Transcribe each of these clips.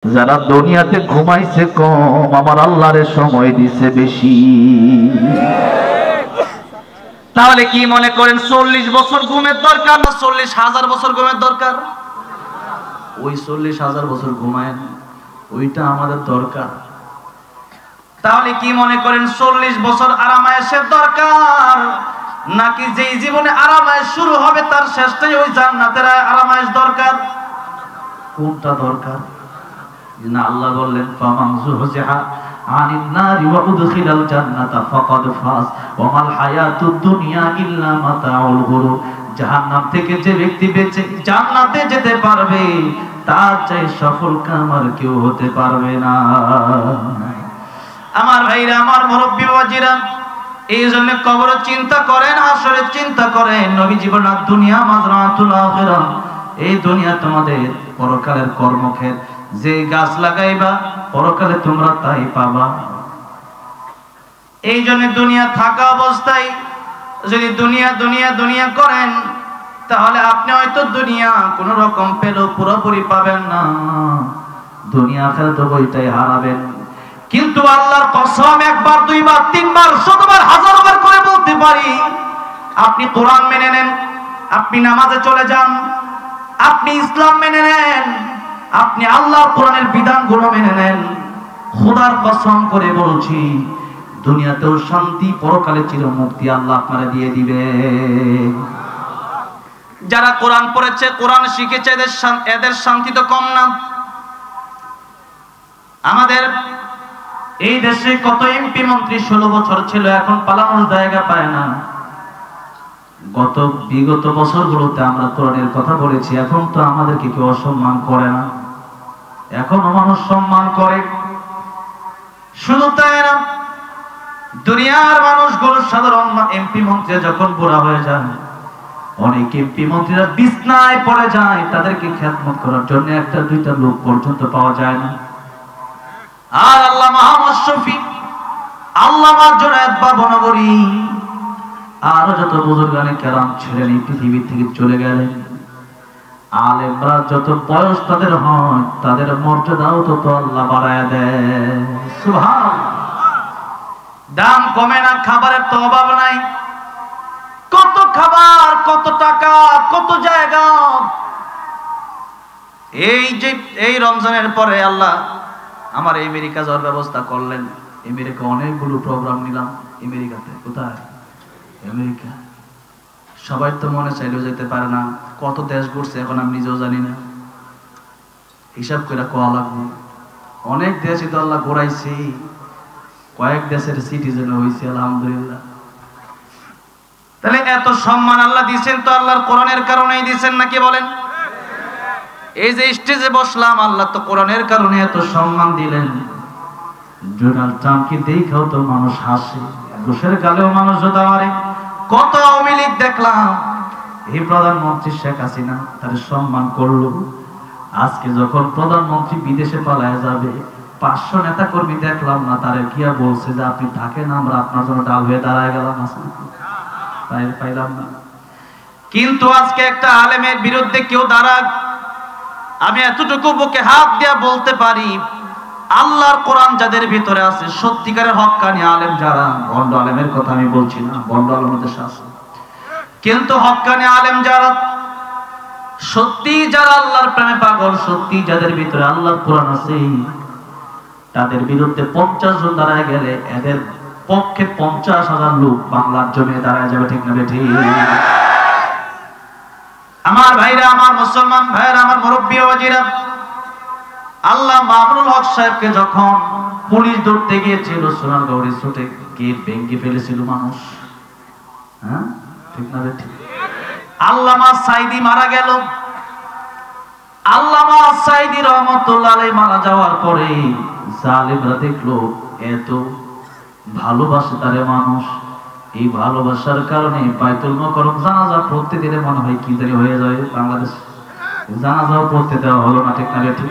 যারা দুনিয়াতে ঘুমাইছে কম, আমার আল্লাহরে সময় দিছে বেশি। তাহলে কি মনে করেন 40 বছর ঘুমের দরকার না 40,000 বছর ঘুমের দরকার? ওই 40,000 বছর ঘুমায় ওইটা আমাদের দরকার। তাহলে কি মনে করেন 40 বছর আরামায়েশের দরকার নাকি যেই জীবনে আরামায়েশ শুরু হবে তার শেষটাই ওই জান্নাতের আরামায়েশ দরকার? কোনটা দরকার? না, আল্লাহ বললেন ফামান যুহজিহা আনিন নারি ওয়া উদখিলাল জান্নাতা ফাকাদ ফাজ ওয়া মাল হায়াতুদ দুনিয়া ইল্লা মাতাউল গুরুর। জাহান্নাম থেকে যে ব্যক্তি বেঁচে জান্নাতে যেতে পারবে তার চাই সফল কাম আর কেউ হতে পারবে না। আমার ভাইরা, আমার মুরব্বি বাবাজিরা, এই জন্য কবর চিন্তা করেন, হাসরের চিন্তা করেন। নবী জীবন দুনিয়া মাজরাতুল আখিরাহ, এই দুনিয়া তোমাদের পরকালের কর্মক্ষেত্র। যে গাছ লাগাইবা পরকালে তোমরা তাই পাবা। এই জন্য দুনিয়া থাকা অবস্থায় যদি দুনিয়া দুনিয়া দুনিয়া করেন তাহলে আপনি হয়তো দুনিয়া কোন রকম পেলেও পুরোপুরি পাবেন না, দুনিয়া আখিরাত বইটাই হারাবেন। কিন্তু আল্লাহর কসম, একবার দুইবার তিনবার শতবার হাজারবার করে বলতে পারি, আপনি কোরআন মেনে নেন, আপনি নামাজে চলে যান, আপনি ইসলাম মেনে নেন, আপনি আল্লাহর কোরআনের বিধানগুলো মেনে নেন, খোদার কসম করে বলছি দুনিয়াতেও শান্তি, পরকালে চিরমুক্তি আল্লাহ আপনারা দিয়ে দিবে। যারা কোরআন পড়েছে, কোরআন শিখেছে, এদের শান্তি তো কম না। আমাদের এই দেশে কত এমপি মন্ত্রী 16 বছর ছিল, এখন পালানোর জায়গা পায় না। বিগত বছরগুলোতে আমরা কোরআনের কথা বলেছি, এখন তো আমাদেরকে কেউ অসম্মান করে না, এখনো মানুষ সম্মান করে। শুধু তাই না, দুনিয়ার মানুষগুলো সাধারণ এমপি মন্ত্রী যখন বুড়া হয়ে যায়, অনেক এমপি মন্ত্রীরা বিছনায় পড়ে যায়, তাদেরকে খেদমত করার জন্য একটা দুইটা লোক পর্যন্ত পাওয়া যায় না। আর আল্লাহ মুহাম্মদ শফি, আল্লামা জুনায়েদ বাবনগরী, আরো যত বুজুর্গানে কেরাম ছিলেন এই পৃথিবী থেকে চলে গেলেন। আলেমরা যত বয়স তাদের হয়, তাদের মর্যাদাও তত আল্লাহ বাড়ায় দেয়। সুবহানাল্লাহ। দাম কমে না, খাবারের তো অভাব নাই। কত খাবার, কত টাকা, কত জায়গা। এই রমজানের পরে আল্লাহ আমার আমেরিকা যাওয়ার ব্যবস্থা করলেন। আমেরিকা অনেকগুলো প্রোগ্রাম নিলাম। আমেরিকাতে কোথায়? আমেরিকা। সবাই তো মনে চাইলেও যেতে পারে না। কত দেশ ঘুরছে এখন আমি নিজেও জানি না, হিসাব করে কোয়া লাগবে। অনেক দেশই তো আল্লাহ ঘুরাইছি, কয়েক দেশের সিটিজেন হয়েছে আলহামদুলিল্লাহ। তাহলে এত সম্মান আল্লাহ দিয়েছেন তো আল্লাহর কোরআনের কারণেই দিয়েছেন নাকি বলেন? এই যে স্টেজে বসলাম, আল্লাহ তো কোরআনের কারণে এত সম্মান দিলেন। ডোনাল্ড ট্রাম্পকে দেখাও তো মানুষ হাসে, ঘুষের গালেও মানুষ জোতা মারে। কত আওয়ামী লীগ দেখলাম, এই প্রধানমন্ত্রী শেখ হাসিনা তার সম্মান করলো। আজকে যখন প্রধানমন্ত্রী বিদেশে পালায় যাবে, 500 নেতা কর্মী দেখলাম না, তারে গিয়া বলছে যে আপনি থাকেন, আমরা আপনার জন্য ডাল হয়ে দাঁড়ায় গেলাম। পাইলাম না। কিন্তু আজকে একটা আলেমের বিরুদ্ধে কেউ দাঁড়াক, আমি এতটুকু বুকে হাত দিয়া বলতে পারি, আল্লাহর কোরআন যাদের ভিতরে আছে, সত্যিকারের হক্কানি আলেম যারা, ভণ্ড আলেমের কথা আমি বলছি না, ভণ্ড আলেমের দেশে আছে, কিন্তু হক্কানি আলেম যারা, সত্যি যারা আল্লাহর প্রেমে পাগল, সত্যি যাদের ভিতরে আল্লাহর কোরআন আছে, তাদের বিরুদ্ধে 50 জন দাঁড়ায় গেলে এদের পক্ষে 50,000 লোক বাংলার জমিনে দাঁড়ায় যাবে। ঠিক না বেঠিক? আমার ভাইরা, আমার মুসলমান ভাইরা, আমার মুরব্বি ওয়াজিরা, আল্লাহ মামুনুল হক সাহেবকে যখন পুলিশ ধরতে গিয়েছিল, সোনারগাঁওয়ে ছুটে গিয়ে ভেঙে ফেলেছিল মানুষ। হ্যাঁ, ঠিক না বেঠিক? আল্লামা সাইদি মারা গেল। আল্লামা সাইদি রহমাতুল্লাহ আলাইহি মারা যাওয়ার পরে জালেমরা দেখলো এত ভালোবাসে তারে মানুষ, এই ভালোবাসার কারণে বাইতুল মুকাররম জানাজা পড়তে দিলে মনে হয় কি জানি হয়ে যায় বাংলাদেশ, জানাজাও পড়তে দেওয়া হলো না। ঠিক না বেঠিক?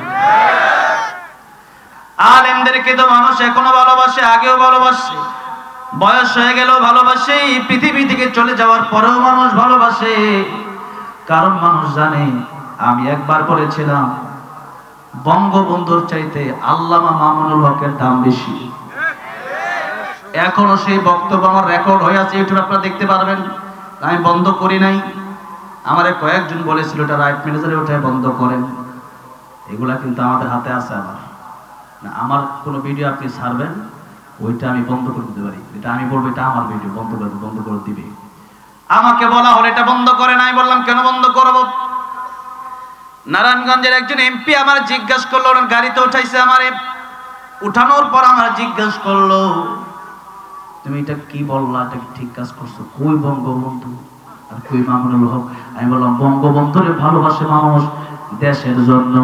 আলেমদেরকে তো মানুষ এখনো ভালোবাসে, আগেও ভালোবাসে, বয়স হয়ে গেল ভালোবাসে, পৃথিবী থেকে চলে যাওয়ার পরেও মানুষ ভালোবাসে। কারণ মানুষ জানে, আমি একবার বলেছিলাম বঙ্গবন্ধুর চাইতে আল্লামা মামুনুল হকের দাম বেশি। এখনো সেই বক্তব্য আমার রেকর্ড হয়ে আছে, ইউটিউবে আপনারা দেখতে পারবেন। আমি বন্ধ করি নাই। আমারে কয়েকজন বলেছিল এটা রাইট ম্যানেজারে ওটাই বন্ধ করেন। এগুলা কিন্তু আমাদের হাতে আছে। আমার কোনো ভিডিও আপনি ছাড়বেন, ওইটা আমি বন্ধ করে দিতে পারি। এটা আমি বলবো এটা আমার ভিডিও, বন্ধ করে দিবে। আমাকে বলা হলো এটা বন্ধ করে নাই। বললাম কেন বন্ধ করব? নারায়ণগঞ্জের একজন এমপি আমার জিজ্ঞাসা করলো, ওনার গাড়িতে উঠাইছে আমারে। উঠানোর পর আমার জিজ্ঞাসা করলো, তুমি এটা কি বললা? এটা ঠিক কাজ করছো? কই বঙ্গবন্ধু আর কই মামুনুল হক? আমি বললাম বঙ্গবন্ধুরে ভালোবাসে মানুষ দেশের জন্য,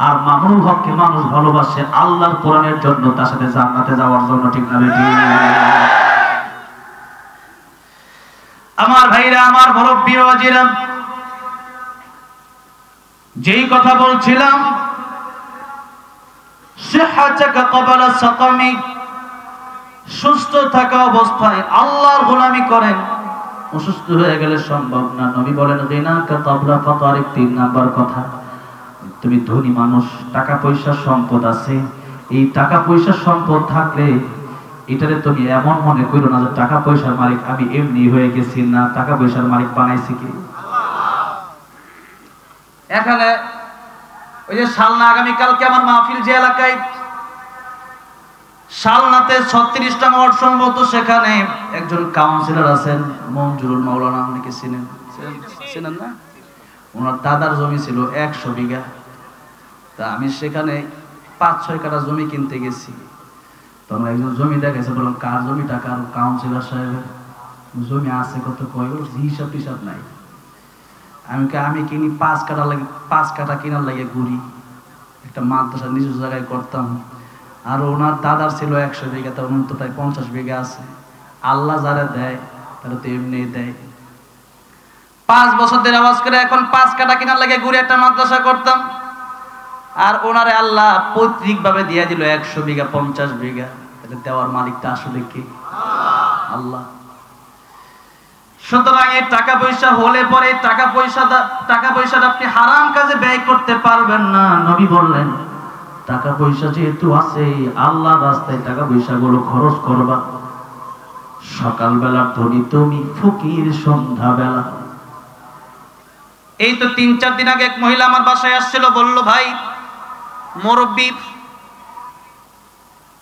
আর মামুনুল হককে মানুষ ভালোবাসে আল্লাহর কোরআনের জন্য, তার সাথে জান্নাতে যাওয়ার জন্য। ঠিক না বেটি? আমার ভাইরা, আমার মুরব্বি ওয়াজিরা, যেই কথা বলছিলাম, সিহহাতাকা ক্বাবলা সাকামিক, সুস্থ থাকা অবস্থায় আল্লাহর গোলামি করেন, অসুস্থ হয়ে গেলে সম্ভব না। নবী বলেন গিনাকা ক্বাবলা ফাকারিক। 3 নাম্বার কথা, তুমি ধনী মানুষ, টাকা পয়সা সম্পদ আছে, এই টাকা পয়সা সম্পদ থাকলে এটারে তুমি এমন মনে করো না যে টাকা পয়সার মালিক আমি এমনি হয়ে গেছি। না, টাকা পয়সার মালিক বানাইছি কি আল্লাহ। এখানে ওই যে শালনা, আগামীকালকে আমার মাহফিল যে এলাকায়, শালনাতে 36টা ওয়ার্ড সম্ভবত, সেখানে একজন কাউন্সিলর আছেন মঞ্জুরুল মাওলানা, অনেকে চিনেন না? ওনার দাদার জমি ছিল 100 বিঘা। তা আমি সেখানে 5-6 কাঠা জমি কিনতে গেছি। তখন একজন জমি দেখাইছে, বললাম কার জমি? টাকা। কাউন্সিলর সাহেবের জমি আছে কত? কয় হিসাব টিসাব নাই। আমি কিনি 5 কাঠা লাগে, 5 কাঠা কিনার লাগে ঘুরি। একটা মাদ্রাসা নিজ জায়গায় করতাম। আর ওনার দাদার ছিল 100 বিঘা, তা উনি তো প্রায় 50 বিঘা আছে। আল্লাহ যারা দেয় তারা তো এমনি দেয়। 5 বছর ধরে আওয়াজ করে এখন 5 কাঠা কিনার লাগে ঘুরে একটা মাদ্রাসা করতাম। আর ওনারে আল্লাহ পৈতৃক ভাবে দিয়ে দিল 100 বিঘা, 50 বিঘা। এটা দেওয়ার মালিকটা আসলে কি? আল্লাহ। সুতরাং এই টাকা পয়সা হলে পরে টাকা পয়সাটা আপনি হারাম কাজে ব্যয় করতে পারবেন না। নবী বললেন টাকা পয়সা যেহেতু আছে, আল্লাহর রাস্তায় টাকা পয়সা গুলো খরচ করবা। সকালবেলা ধনী তুমি, ফকির সন্ধ্যাবেলা। এই তো 3-4 দিন আগে এক মহিলা আমার বাসায় আসছিল, বলল ভাই মুরব্বি,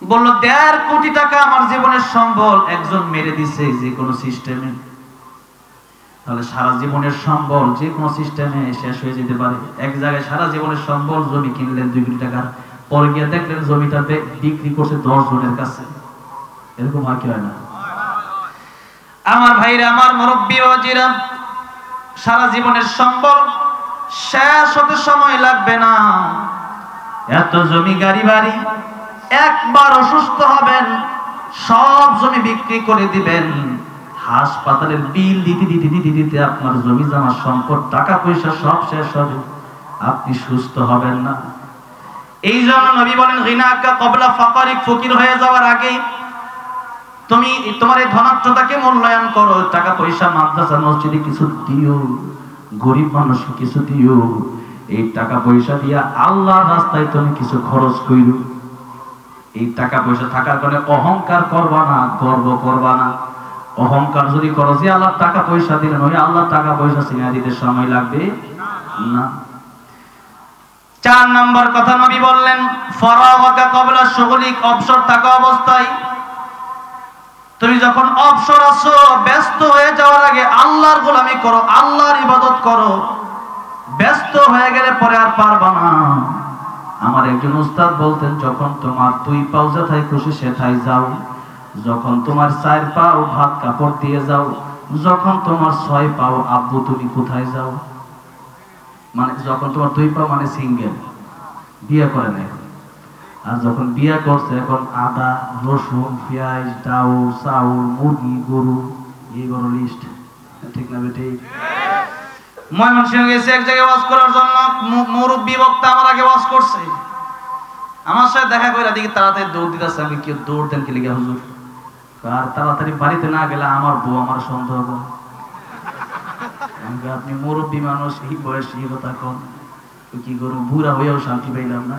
বলল 1.5 কোটি টাকা আমার জীবনের সম্বল একজন মেরে দিছে যে কোনো সিস্টেমে। তাহলে সারা জীবনের সম্বল যে কোনো সিস্টেমে শেষ হয়ে যেতে পারে। এক জায়গায় সারা জীবনের সম্বল জমি কিনলেন 2 কোটি টাকার, পরে গিয়ে দেখলেন জমিটাতে বিক্রি করছে 10 জনের কাছে। এরকম হয় কি হয় না? আমার ভাইরা, আমার মুরব্বি ওয়াজিরা, সারা জীবনের সম্বল শেষ হতে সময় লাগবে না। এত জমি গাড়ি বাড়ি, একবার অসুস্থ হবেন সব জমি বিক্রি করে দিবেন। হাসপাতালের বিল দিতে আপনার জমি জমা সম্পদ টাকা পয়সা সব শেষ হবে, আপনি সুস্থ হবেন না। এই জন্য নবী বলেন গিনাকা ক্বাবলা ফাকারিক, ফকির হয়ে যাওয়ার আগে তুমি তোমার এই ধনাত্মতাকে মূল্যায়ন করো। টাকা পয়সা মাদ্রাসা মসজিদে কিছু দিও, গরিব মানুষকে কিছু দিও। এই টাকা পয়সা দিয়া আল্লাহর রাস্তায় তুমি কিছু খরচ কইরো। এই টাকা পয়সা থাকার কারণে অহংকার করবা না, গর্ব করবা না। অহংকার যদি করো যে আল্লাহ টাকা পয়সা দিলেন, ওই আল্লাহ টাকা পয়সা চিনা দিতে সময় লাগবে না। 4 নম্বর কথা নবী বললেন ফারাগাকা ক্বাবলা শুগলিক, অবসর থাকা অবস্থায় তুমি যখন অবসর আছো, ব্যস্ত হয়ে যাওয়ার আগে আল্লাহর গোলামি করো, আল্লাহর ইবাদত করো। ব্যস্ত হয়ে গেলে পরে আর পারবা না। আমার একজন উস্তাদ বলতেন, যখন তোমার 2 পাও যেথায় খুশি সেথায় যাও, যখন তোমার 4 পাও ভাত কাপড় দিয়ে যাও, যখন তোমার 6 পাও আব্বু তুমি কোথায় যাও। মানে যখন তোমার 2 পাও মানে সিঙ্গেল, বিয়ে করে নাই। আর যখন বিয়ে করছে এখন আদা রসুন পেঁয়াজ ডাউল চাউল মুরগি গরু, এই গরু লিস্ট। ঠিক না বেটি? ময়মনসিংহ গেছে এক জায়গায় ওয়াজ করার জন্য, মুরব্বী বক্তা আমার আগে ওয়াজ করছে। আমার সাথে দেখা করে দেখি তাড়াতাড়ি দৌড় দিতেছে। আমি কি দৌড় দেন কি লিখে হুজুর? আর তাড়াতাড়ি বাড়িতে না গেলে আমার বউ আমার সন্দেহ হবে। আপনি মুরব্বী মানুষ, এই বয়স এই কথা কম, কি করবো? বুড়া হয়েও শান্তি পাইলাম না।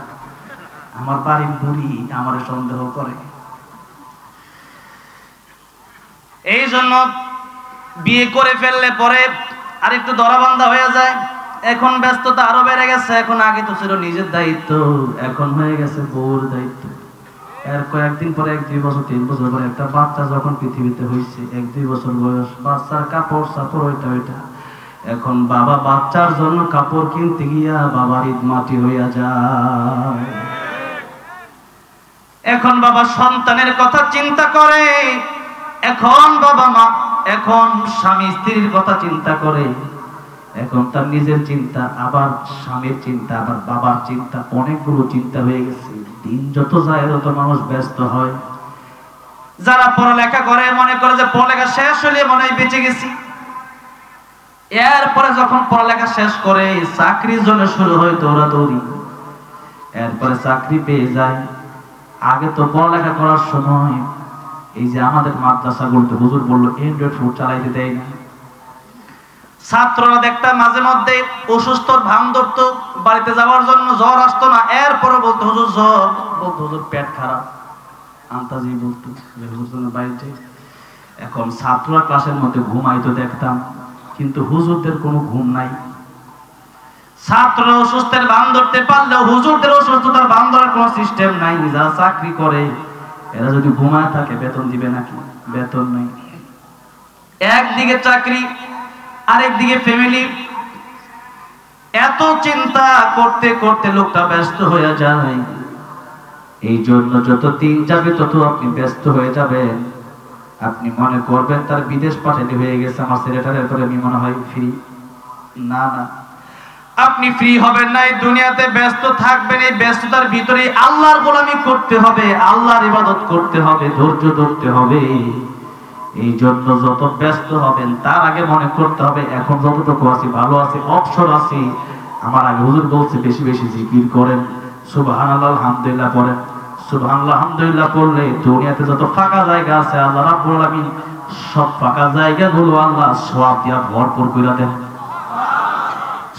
আমার বাড়ির বুড়ি আমার সন্দেহ করে। এই জন্য বিয়ে করে ফেললে পরে আর একটু ধরাবান্ধা হয়ে যায়। এখন ব্যস্ততা আরো বেড়ে গেছে। এখন আগে তো ছিল নিজের দায়িত্ব, এখন হয়ে গেছে বউর দায়িত্ব। এর কয়েকদিন পরে 1-2 বছর 3 বছর পরে একটা বাচ্চা যখন পৃথিবীতে হয়েছে, 1-2 বছর বয়স, বাচ্চার কাপড় সাপড় ওইটা এখন বাবা বাচ্চার জন্য কাপড় কিনতে গিয়া বাবার ঈদ মাটি হইয়া যায়। এখন বাবা সন্তানের কথা চিন্তা করে, এখন বাবা মা, এখন স্বামী স্ত্রীর কথা চিন্তা করে, এখন তার নিজের চিন্তা, আবার স্বামীর চিন্তা, আবার বাবার চিন্তা, অনেকগুলো চিন্তা হয়ে গেছে। দিন যত যায় তত মানুষ ব্যস্ত হয়। যারা পড়ালেখা করে মনে করে যে পড়ালেখা শেষ হলে মনে হয় বেঁচে গেছি। এরপরে যখন পড়ালেখা শেষ করে চাকরির জন্য শুরু হয় দৌড়াদৌড়ি। এরপরে চাকরি পেয়ে যায়। আগে তো পড়ালেখা করার সময় এই যে আমাদের মাদ্রাসাগুলোতে হুজুর বললো অ্যান্ড্রয়েড ফোন চালাইতে দেয় না। ছাত্ররা দেখতাম মাঝে মধ্যে অসুস্থ ভাঙ ধরতো, বাড়িতে যাওয়ার জন্য জ্বর আসতো না, এরপরে বলতো হুজুর জ্বর, বলতো হুজুর পেট খারাপ, আন্তাজি বলতো যে হুজুর জন্য বাড়িতে। এখন ছাত্ররা ক্লাসের মধ্যে ঘুমাইতো দেখতাম, কিন্তু হুজুরদের কোনো ঘুম নাই। ছাত্র অসুস্থের ভান ধরতে পারলেও হুজুরদের অসুস্থতার ভান ধরার কোনো সিস্টেম নাই। যারা চাকরি করে এরা যদি ঘুমায় থাকে বেতন দিবে নাকি? বেতন নেই। একদিকে চাকরি, আরেকদিকে ফ্যামিলি। এত চিন্তা করতে করতে লোকটা ব্যস্ত হয়ে যায়। এই জন্য যত দিন যাবে তত আপনি ব্যস্ত হয়ে যাবেন। আপনি মনে করবেন তার বিদেশ পাঠাতে হয়ে গেছে, আমার ছেলেটার এরপরে আমি মনে হয় ফ্রি। না না, আপনি ফ্রি হবেন না। এই দুনিয়াতে ব্যস্ত থাকবেন। এই ব্যস্ততার ভিতরে আল্লাহর গোলামি করতে হবে, আল্লাহর ইবাদত করতে হবে, ধৈর্য ধরতে হবে। এই জন্য যত ব্যস্ত হবেন তার আগে মনে করতে হবে এখন যতটুকু আছি ভালো আছি, অবসর আছি। আমার আগে হুজুর বলছে বেশি বেশি জিকির করেন, সুবহানাল্লাহ আলহামদুলিল্লাহ পড়েন। সুবহানাল্লাহ আলহামদুলিল্লাহ পড়লে দুনিয়াতে যত ফাঁকা জায়গা আছে আল্লাহ রাব্বুল আলামিন সব ফাঁকা জায়গাগুলো আল্লাহ সওয়াব দিয়া ভরপুর করে দেন।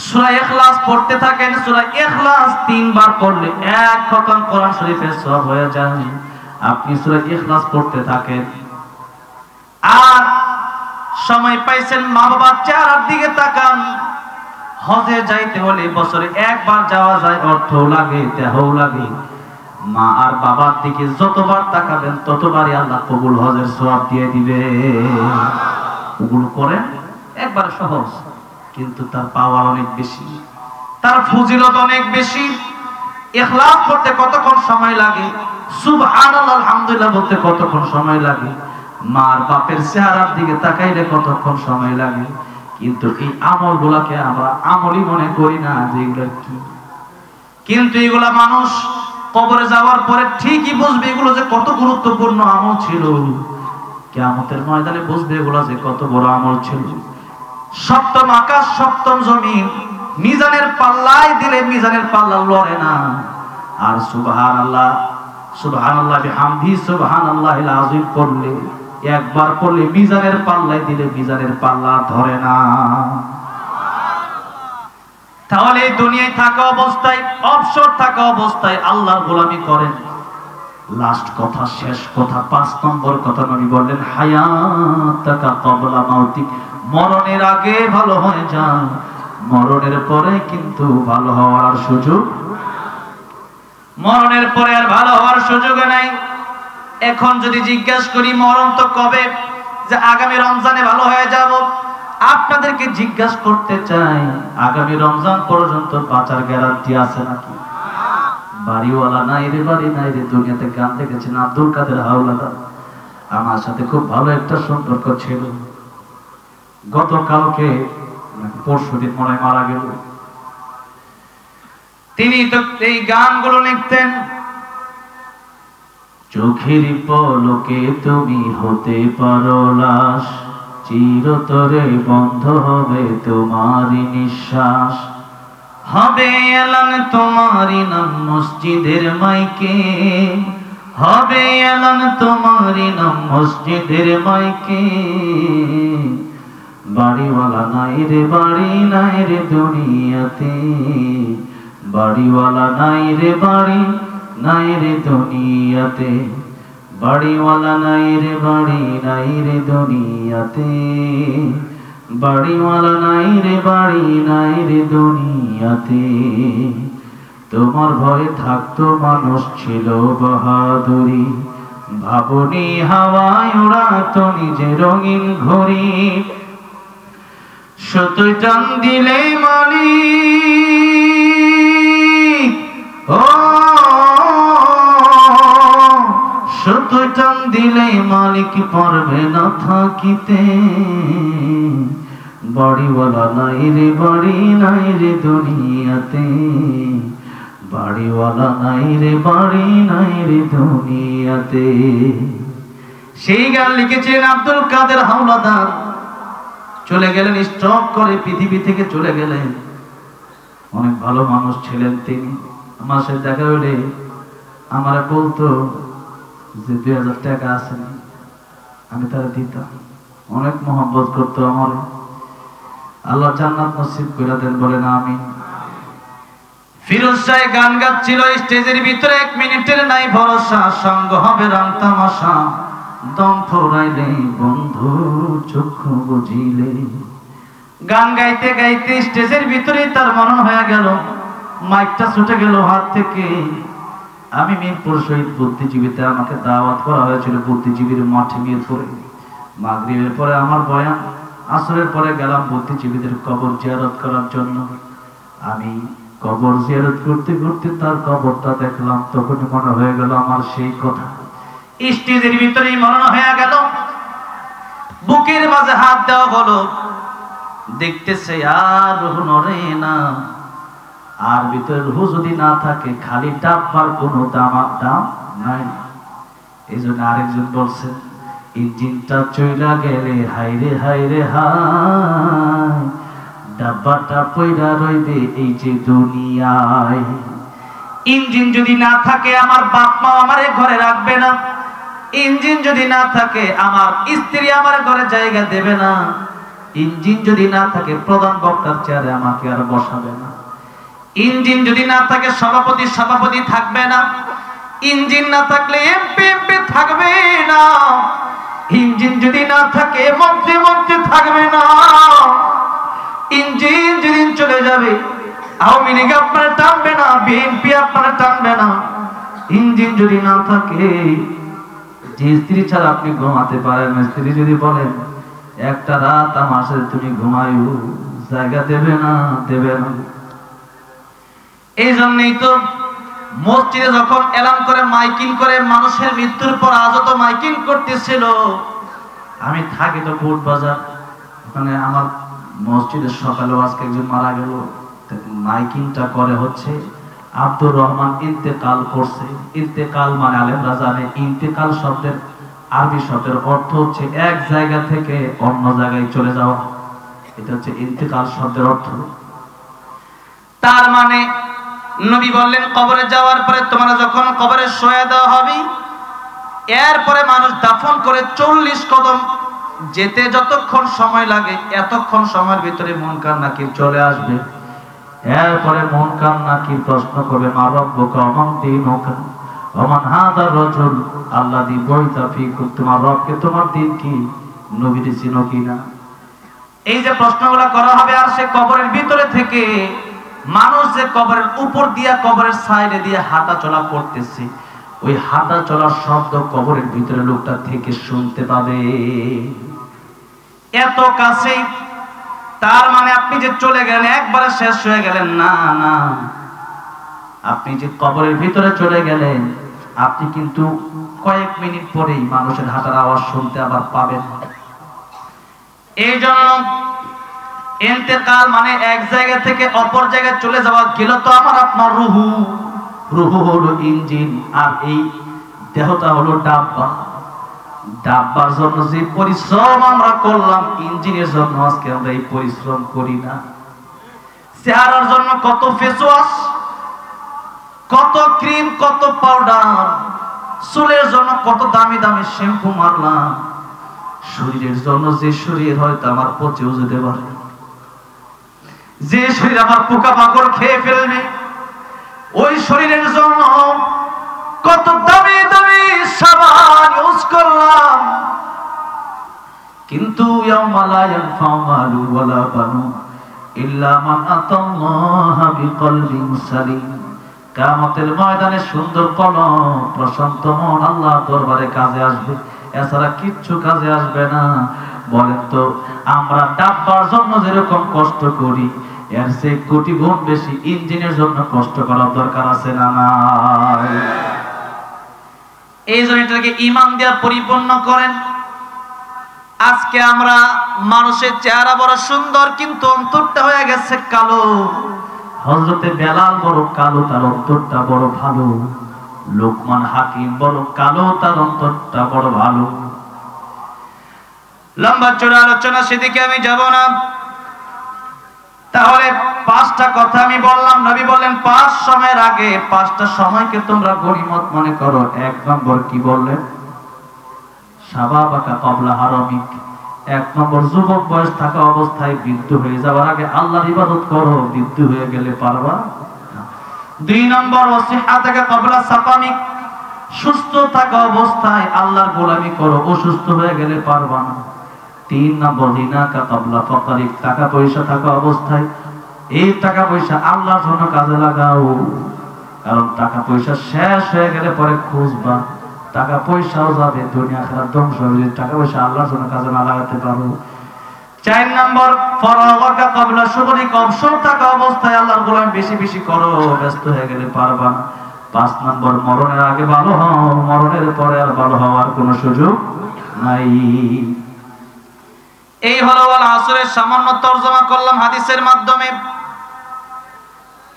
সূরা ইখলাস পড়তে থাকেন। সূরা ইখলাস 3 বার পড়লে 1 খতম কোরআন শরীফের সওয়াব হয়ে যায়। আপনি সূরা ইখলাস পড়তে থাকেন। আর সময় পাইছেন মা বাবার চেহারার দিকে তাকান। হজে যাইতে হলে বছরে একবার যাওয়া যায়, অর্থ লাগে, দেহ লাগে। মা আর বাবার দিকে যতবার তাকাবেন ততবারই আল্লাহ কবুল হজের সওয়াব দিয়ে দিবে। ওগুলো করেন, একবার সহজ, কিন্তু তার পাওয়ার অনেক বেশি, তার ফজিলত অনেক বেশি। ইখলাস করতে কতক্ষণ সময় লাগে, সুবহানাল্লাহ আলহামদুলিল্লাহ বলতে কতক্ষণ সময় লাগে, মার বাপের চেহারার দিকে তাকাইলে কতক্ষণ সময় লাগে। কিন্তু এই আমলগুলোকে আমরা আমলই মনে করি না যে এগুলো কি। কিন্তু এগুলা মানুষ কবরে যাওয়ার পরে ঠিকই বুঝবে এগুলো যে কত গুরুত্বপূর্ণ আমল ছিল। কিয়ামতের ময়দানে বুঝবে এগুলো যে কত বড় আমল ছিল। সপ্তম আকাশ সপ্তম জমিন মিজানের পাল্লায় দিলে মিজানের পাল্লা লড়ে না। আর সুবহানাল্লাহ সুবহানাল্লাহ বিহামদি সুবহানাল্লাহিল আযীম পড়লে, একবার পড়লে মিজানের পাল্লায় দিলে মিজানের পাল্লা ধরে না। তাহলে এই দুনিয়ায় থাকা অবস্থায়, অবসর থাকা অবস্থায় আল্লাহর গোলামি করেন। লাস্ট কথা, শেষ কথা, 5 নম্বর কথা নবী বললেন হায়াতাকা ক্বাবলা মাউতিক, মরণের আগে ভালো হয়ে যান, মরণের পরে কিন্তু ভালো হওয়ার সুযোগ, মরণের পরে আর ভালো হওয়ার সুযোগ নাই। এখন যদি জিজ্ঞাসা করি মরণ তো কবে, যে আগামী রমজানে ভালো হয়ে যাব, আপনাদেরকে জিজ্ঞাসা করতে চাই আগামী রমজান পর্যন্ত বাঁচার গ্যারান্টি আছে নাকি? বাড়িওয়ালা নাই রে, বাড়ি নাই রে। দুনিয়াতে গান দেখেছেন আব্দুল কাদের হাওলাদার, আমার সাথে খুব ভালো একটা সম্পর্ক ছিল। গতকালকে পরশুদিন মনে হয় মারা গেল। তিনি তো এই গানগুলো লিখতেন, চোখের পলকে তুমি হতে পারো লাশ, চিরতরে বন্ধ হবে তোমারই নিঃশ্বাস, হবে এলান তোমারই নাম মসজিদের মাইকে, হবে এলান তোমারই নাম মসজিদের মাইকে। বাড়িওয়ালা নাই রে, বাড়ি নাই রে দুনিয়াতে, বাড়িওয়ালা নাই রে, বাড়ি নাই রে দুনিয়াতে, বাড়িওয়ালা নাই রে বাড়ি নাই রে দুনিয়াতে, বাড়িওয়ালা নাই রে বাড়ি নাই রে দুনিয়াতে। তোমার ভয়ে থাকতো মানুষ ছিল বাহাদুরি, ভাবনি হাওয়ায় উড়াতো নিজে রঙিন ঘড়ি। সতই টান দিলে মালিক, ও সতই টান দিলে মালিক পারবে না থাকিতে, বাড়িওয়ালা নাই রে বাড়ি নাই রে দুনিয়াতে, বাড়িওয়ালা নাই রে বাড়ি নাই রে দুনিয়াতে। সেই গান লিখেছিলেন আব্দুল কাদের হাওলাদার। চলে গেলেন, স্ট্রোক করে পৃথিবী থেকে চলে গেলেন। অনেক ভালো মানুষ ছিলেন তিনি। আমার সাথে দেখা হলে আমার বলতো যে 2000 টাকা আছে, আমি তারা দিতাম। অনেক মহব্বত করতো আমার। আল্লাহ জান্নাত নসিব করে দেন, বলেন আমিন। ফিরোজ শাহ গান গাচ্ছিল স্টেজের ভিতরে, 1 মিনিটের নাই ভরসা, সঙ্গ হবে রাম তামাশা, দম ফুরাইলে বন্ধু চক্ষু বুঝিলে। গান গাইতে গাইতে স্টেজের ভিতরে তার মনন হয়ে গেল, মাইকটা ছুটে গেল হাত থেকে। আমি মিরপুর শহীদ বুদ্ধিজীবীতে আমাকে দাওয়াত করা হয়েছিল বুদ্ধিজীবীর মাঠে মিরপুরে। মাগরিবের পরে আমার বয়ান, আসরের পরে গেলাম বুদ্ধিজীবীদের কবর জিয়ারত করার জন্য। আমি কবর জিয়ারত করতে করতে তার কবরটা দেখলাম, তখন মনে হয়ে গেল আমার সেই কথা। স্টেজের ভিতরেই মনন হয়ে গেল, বুকের মাঝে হাত দেওয়া হলো, দেখতেছে আর রুহ নড়ে না। আর ভিতরে রুহ যদি না থাকে, খালি ডাব্বার কোনো দাম নাই। এই জন্য আরেকজন বলছেন, ইঞ্জিনটা চইলা গেলে হাইরে হাইরে হায়, ডাব্বাটা পয়রা রইবে এই যে দুনিয়ায়। ইঞ্জিন যদি না থাকে, আমার বাপ মা আমারে ঘরে রাখবে না। ইঞ্জিন যদি না থাকে, আমার স্ত্রী আমার ঘরে জায়গা দেবে না। ইঞ্জিন যদি না থাকে, প্রধান বক্তার চেয়ারে আমাকে আর বসাবে না। ইঞ্জিন যদি না থাকে, সভাপতি থাকবে না। ইঞ্জিন না থাকলে এমপি থাকবে না। ইঞ্জিন যদি না থাকে, মন্ত্রী থাকবে না। ইঞ্জিন যেদিন চলে যাবে, আওয়ামী লীগ আপনারা টানবে না, বিএনপি আপনারা টানবে না। ইঞ্জিন যদি না থাকে, যে স্ত্রী ছাড়া আপনি ঘুমাতে পারেন না, স্ত্রী যদি বলেন একটা রাত আমার সাথে তুমি ঘুমাইও, জায়গা দেবে না। এই জন্যই তো মসজিদে যখন এলান করে মাইকিং করে মানুষের মৃত্যুর পর আজও তো মাইকিং করতেছিল। আমি থাকি তো কোট বাজার, ওখানে আমার মসজিদের সকালেও আজকে একজন মারা গেল, মাইকিংটা করে হচ্ছে আব্দুর রহমান ইন্তেকাল করছে। ইন্তেকাল মানে আলেমরা জানে, ইন্তেকাল শব্দের আরবি শব্দের অর্থ হচ্ছে এক জায়গা থেকে অন্য জায়গায় চলে যাওয়া। এটা হচ্ছে ইন্তেকাল শব্দের অর্থ। তার মানে নবী বললেন, কবরে যাওয়ার পরে তোমরা যখন কবরে শোয়া দেওয়া হবে, এরপরে মানুষ দাফন করে 40 কদম যেতে যতক্ষণ সময় লাগে, এতক্ষণ সময়ের ভিতরে মুনকার নাকির চলে আসবে। এরপরে মুনকার নাকির প্রশ্ন করবে, মা রব্বুকা ওয়া মান দীনুকা ওয়া মান হাযার রাজুল আল্লাযী বুইসা ফীকুম, তোমার রবকে, তোমার দিন কি, নবীকে চিনো কিনা। এই যে প্রশ্নগুলো করা হবে, আর সে কবরের ভিতরে থেকে মানুষ যে কবরের উপর দিয়া, কবরের সাইডে দিয়ে হাঁটা চলা করতেছে, ওই হাঁটা চলার শব্দ কবরের ভিতরে লোকটা থেকে শুনতে পাবে, এত কাছে। তার মানে আপনি যে চলে গেলেন, একবারে শেষ হয়ে গেলেন না, আপনি যে কবরের ভিতরে চলে গেলেন, আপনি কিন্তু কয়েক মিনিট পরেই মানুষের হাঁটার আওয়াজ শুনতে আবার পাবেন। এই জন্য ইন্তেকাল মানে এক জায়গা থেকে অপর জায়গায় চলে যাওয়া। গেল তো আমার আপনার রুহু হলো ইঞ্জিন, আর এই দেহটা হলো ডাব্বা। ডাব্বার জন্য যে পরিশ্রম আমরা করলাম, ইঞ্জিনের জন্য আজকে আমরা এই পরিশ্রম করি না। চেহারার জন্য কত ফেস ওয়াশ, কত ক্রিম, কত পাউডার, চুলের জন্য কত দামি দামি শ্যাম্পু মারলাম। শরীরের জন্য যে শরীর হয়তো আমার পচেও যেতে পারে, যে শরীর আমার পোকামাকড় খেয়ে ফেলবে, ওই শরীরের জন্য কত দামি দামি সাবান ইউজ করলাম, কিন্তু ইয়াউমা লা ইয়ানফাউ মালু ওয়ালা বানুন ইল্লা মান আতাল্লাহা বিকলবিন সালিম। কিয়ামতের ময়দানে সুন্দর কলম, প্রশান্ত মন আল্লাহর দরবারে কাজে আসবে, এছাড়া কিচ্ছু কাজে আসবে না। বলেন তো, আমরা ডাব্বার জন্য যেরকম কষ্ট করি, এর চেয়ে কোটি গুণ বেশি ইঞ্জিনের জন্য কষ্ট করার দরকার আছে না নাই? এই জন্য এটাকে ঈমান দিয়ে পরিপূর্ণ করেন। আজকে আমরা মানুষের চেহারা বড় সুন্দর, কিন্তু অন্তরটা হয়ে গেছে কালো। হযরতে বেলাল বড় কালো, তার অন্তরটা বড় ভালো। লোকমান হাকিম বড় কালো, তার অন্তরটা বড় ভালো। লম্বা চড়া আলোচনা সেদিকে আমি যাব না। তাহলে 5টা কথা আমি বললাম। নবী বললেন 5 সময়ের আগে 5টা সময়কে তোমরা গনিমত মনে করো। 1 নম্বর কি বললেন? শাবাবাকা ক্বাবলা হারামিক। 1 নম্বর, যুবক বয়স থাকা অবস্থায় বৃদ্ধ হয়ে যাওয়ার আগে আল্লাহর ইবাদত করো, বৃদ্ধ হয়ে গেলে পারবা না। 2 নম্বর, ওয়াসিহাতাকা ক্বাবলা সাকামিক। সুস্থ থাকা অবস্থায় আল্লাহর গোলামি করো, অসুস্থ হয়ে গেলে পারবা না। 3 নম্বর, গিনাকা ক্বাবলা ফাকারিক। টাকা পয়সা থাকা অবস্থায় এই টাকা পয়সা আল্লাহর জন্য কাজে লাগাও, কারণ টাকা পয়সা শেষ হয়ে গেলে পরে খুঁজবা, টাকা পয়সাও যাবে, দুনিয়া আখিরাত ধ্বংস হবে, টাকা পয়সা আল্লাহর জন্য কাজে না লাগাতে পারো। 4 নম্বর, ফারাগাকা ক্বাবলা শুগলিক। অবসর থাকা অবস্থায় আল্লাহর গোলামি বেশি বেশি করো, ব্যস্ত হয়ে গেলে পারবা না। 5 নম্বর, মরণের আগে ভালো হও, মরণের পরে আর ভালো হওয়ার কোনো সুযোগ নাই। এই হলো ওয়াল আসরের সামান্য তরজমা করলাম হাদিসের মাধ্যমে।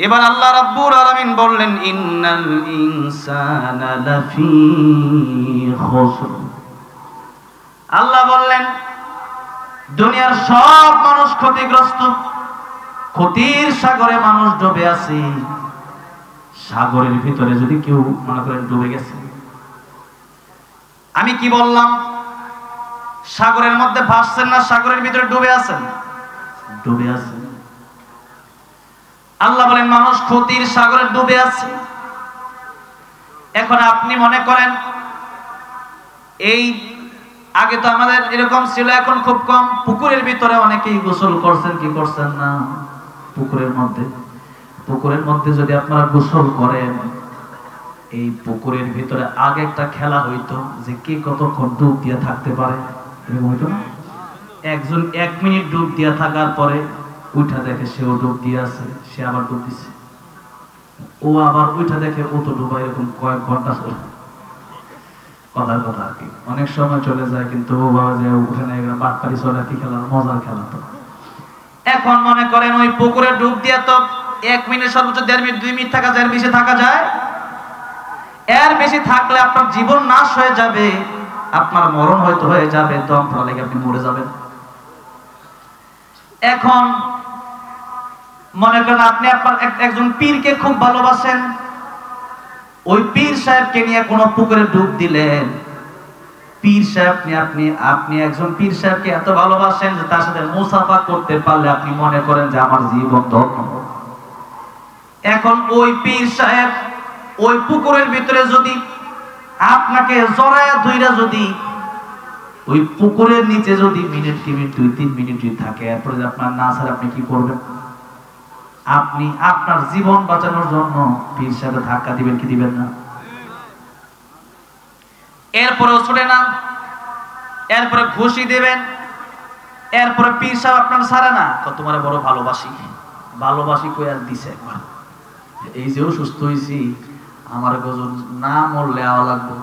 এবার আল্লাহ রাব্বুল আলামিন বললেন, ইন্নাল ইনসানা লাফি খুসর। আল্লাহ বললেন দুনিয়ার সব মানুষ ক্ষতিগ্রস্ত, ক্ষতির সাগরে মানুষ ডুবে আছে। সাগরের ভিতরে যদি কেউ মনে করেন ডুবে গেছে, আমি কি বললাম? সাগরের মধ্যে ভাসছেন না, সাগরের ভিতরে ডুবে আছেন? ডুবে আছেন। আল্লাহ বলেন মানুষ ক্ষতির সাগরে ডুবে আছে। এখন আপনি মনে করেন, এই আগে তো আমাদের এরকম ছিল, এখন খুব কম। পুকুরের ভিতরে অনেকেই গোসল করছেন, কি করছেন না? পুকুরের মধ্যে যদি আপনারা গোসল করেন, এই পুকুরের ভিতরে আগে একটা খেলা হইতো যে কে কতক্ষণ ডুব দিয়ে থাকতে পারে, এরকম হইতো না? একজন 1 মিনিট ডুব দিয়ে থাকার পরে উঠা দেখে সেও ডুব দিয়ে আছে, সে আবার ডুব দিছে, ও আবার উঠা দেখে ও তো ডুবা, এরকম কয়েক ঘন্টা চলে। কথার কথা আর কি, অনেক সময় চলে যায়, কিন্তু ও বাবা যে ওখানে বাটপারি চলে, কি খেলা, মজার খেলা তো। এখন মনে করেন ওই পুকুরে ডুব দিয়ে তো 1 মিনিট, সর্বোচ্চ 1.5 মিনিট, 2 মিনিট থাকা যায়, এর বেশি থাকা যায়? এর বেশি থাকলে আপনার জীবন নাশ হয়ে যাবে, আপনার মরণ হয়তো হয়ে যাবে, দম ফেলা লেগে আপনি মরে যাবেন। এখন মনে করেন আপনি আপনার একজন পীরকে খুব ভালোবাসেন, ওই পীর সাহেবকে নিয়ে কোন পুকুরে ডুব দিলেন। পীর সাহেব আপনি একজন পীর সাহেবকে এত ভালোবাসেন যে তার সাথে মুসাফা করতে পারলে আপনি মনে করেন যে আমার জীবন ধন্য। এখন ওই পীর সাহেব ওই পুকুরের ভিতরে যদি আপনাকে জড়ায়া ধইরা যদি ওই পুকুরের নিচে যদি মিনিট 2-3 মিনিট যদি থাকে, এরপরে আপনার না ছাড়া আপনি কি করবেন? আপনি আপনার জীবন বাঁচানোর জন্য পীর সাহেবের ধাক্কা দিবেন কি দিবেন না? এরপরেও ছুটে না, এরপরে ঘুষি দেবেন, এরপরে পীর সাহেব আপনার ছাড়ে না, তোমার বড় ভালোবাসি কই আর দিছে একবার, এই যে অসুস্থ হয়েছি, আমার গজল না মরলে আওয়া লাগবে,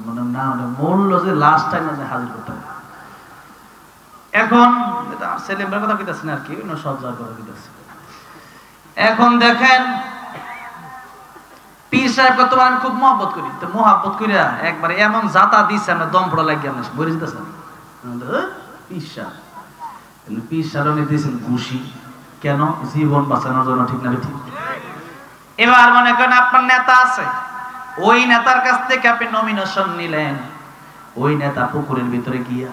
মানে না মরলো যে লাস্ট টাইম হাজির করতে হবে। এখন ছেলেমেয়ের কথা কইতাছি না আর কি, সব জায়গার কথা কইতাছি। এখন দেখেন পীর সাহেবকে তোমার আমি খুব মহব্বত করি, তো মহব্বত করিয়া একবারে এমন জাতা দিচ্ছে আমরা দম পড়া লাগিয়ে আমরা বলে দিতেছেন পীর সাহেব দিয়েছেন ঘুষি, কেন? জীবন বাঁচানোর জন্য, ঠিক না ঠিক? এবার মনে করেন আপনার নেতা আছে, ওই নেতার কাছ থেকে আপনি নমিনেশন নিলেন, ওই নেতা পুকুরের ভিতরে গিয়া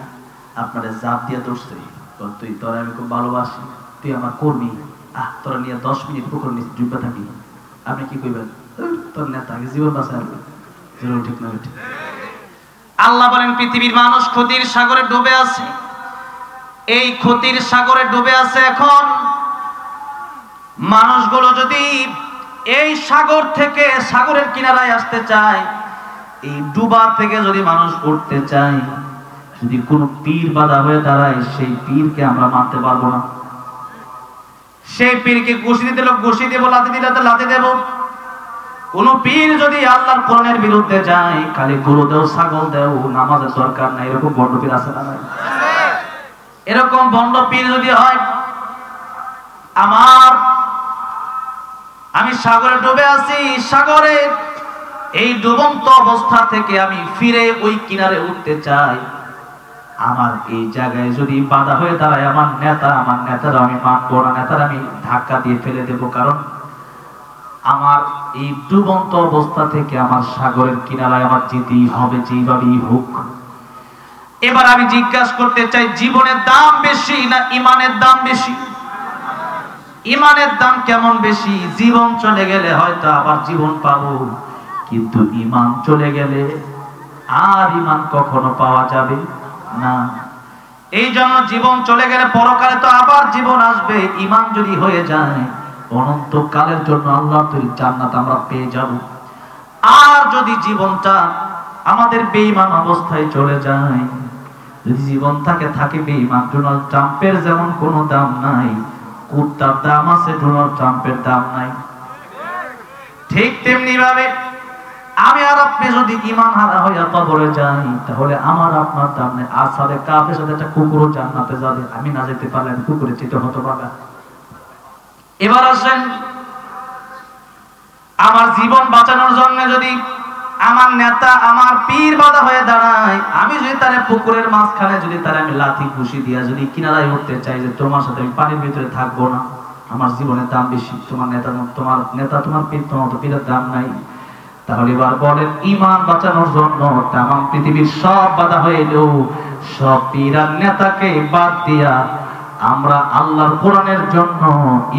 আপনারা জাপ দিয়া ধরছে, তুই তোরা আমি খুব ভালোবাসি, তুই আমার কর্মী, তোরা নিয়ে 10 মিনিট পুকুর নিচে ডুবে থাকি, আপনি কি কইবেন? তোর নেতাকে জীবন বাঁচায় ঠিক না ঠিক। আল্লাহ বলেন পৃথিবীর মানুষ ক্ষতির সাগরে ডুবে আছে, এই ক্ষতির সাগরে ডুবে আছে। এখন মানুষগুলো যদি এই সাগর থেকে সাগরের কিনারায় আসতে চায়, এই ডুবা থেকে যদি মানুষ উঠতে চায়, যদি কোনো পীর বাধা হয়ে দাঁড়ায়, সেই পীরকে আমরা মানতে পারবো না। সেই পীরকে ঘুষি দিতে লোক ঘুষি দেবো, লাথি দিলে লাথি দেবো। কোন পীর যদি আল্লাহর কোরআনের বিরুদ্ধে যায়, খালি গরু দেও ছাগল দেও, নামাজের দরকার নাই, এরকম বন্ড পীর আছে না নাই? এরকম বন্ড পীর যদি হয়, আমি সাগরে ডুবে আছি, সাগরে এই ডুবন্ত অবস্থা থেকে আমি ফিরে ওই কিনারে উঠতে চাই, আমার এই জায়গায় যদি বাধা হয়ে দাঁড়ায় আমার নেতারা আমি মানবো না, নেতারা আমি ধাক্কা দিয়ে ফেলে দেব। কারণ আমার এই ডুবন্ত অবস্থা থেকে আমার সাগরের কিনারায় আমার যেতেই হবে, যেভাবেই হোক। এবার আমি জিজ্ঞাসা করতে চাই, জীবনের দাম বেশি না ইমানের দাম বেশি? ইমানের দাম কেমন বেশি? জীবন চলে গেলে হয়তো আবার জীবন পাবো, কিন্তু ইমান চলে গেলে আর ইমান কখনো পাওয়া যাবে না। এই জন্য জীবন চলে গেলে পরকালে তো আবার জীবন আসবে। ইমান যদি হয়ে যায়, অনন্তকালের জন্য আল্লাহর তৈরি জান্নাত আমরা পেয়ে যাব। আর যদি জীবনটা আমাদের বেঈমান অবস্থায় চলে যায়, যদি জীবন থাকে বেঈমান, ডোনাল্ড ট্রাম্পের যেমন কোনো দাম নাই, কুত্তার দাম আছে, ডোনাল্ড ট্রাম্পের দাম নাই। ঠিক তেমনি ভাবে আমি আর আপনি যদি ঈমান হারা হয়ে কবরে যাই, তাহলে আমার আপনার দাম নেই। আসারে কাফের সাথে একটা কুকুরও জান্নাতে যাবে, আমি না যেতে পারলে আমি কুকুরের চেয়ে হতভাগা। এবার আসেন, আমার জীবন বাঁচানোর জন্য যদি আমার নেতা আমার পীর বাধা হয়ে দাঁড়ায়, আমি যদি তারে পুকুরের মাঝখানে যদি তারে আমি লাথি ঘুষি দিয়া যদি কিনারায় উঠতে চাই যে তোমার সাথে আমি পানির ভিতরে থাকবো না, আমার জীবনের দাম বেশি, তোমার পীর তোমার তো পীরের দাম নাই, তাহলে এবার বলেন ঈমান বাঁচানোর জন্য তামাম পৃথিবীর সব বাধা হয়ে এলেও সব পীর আর নেতাকে বাদ দিয়া আমরা আল্লাহর কোরআনের জন্য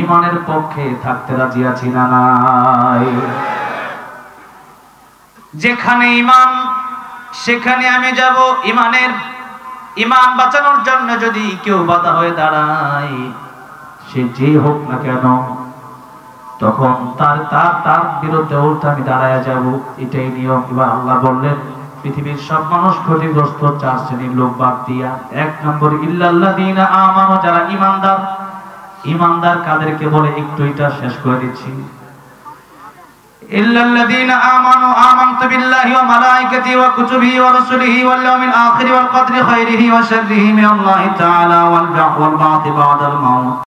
ঈমানের পক্ষে থাকতে রাজি আছি না নাই? যেখানে ঈমান সেখানে আমি যাব। ঈমান বাঁচানোর জন্য যদি কেউ বাধা হয়ে দাঁড়ায়, সে যে হোক না কেন, তখন তার বিরুদ্ধে উল্টা আমি দাঁড়ায় যাব, এটাই নিয়ম। এবার আল্লাহ বললেন পৃথিবীর সব মানুষ ক্ষতিগ্রস্ত 4 শ্রেণীর লোক বাদ দিয়া। 1 নম্বর ইল্লাল্লাযীনা আমানু, যারা ঈমানদার। ঈমানদার কাদেরকে বলে একটু এটা শেষ করে দিচ্ছি। ইল্লাল্লাযীনা আমানু আমানতু বিল্লাহি ওয়া মালাইকাতিহি ওয়া কুতুবিহি ওয়া রাসূলিহি ওয়াল ইয়াউমিল আখির ওয়াল কদরি খাইরিহি ওয়া শাররিহি মিনাল্লাহি তাআলা ওয়াল বা'থি বা'দাল মাউত।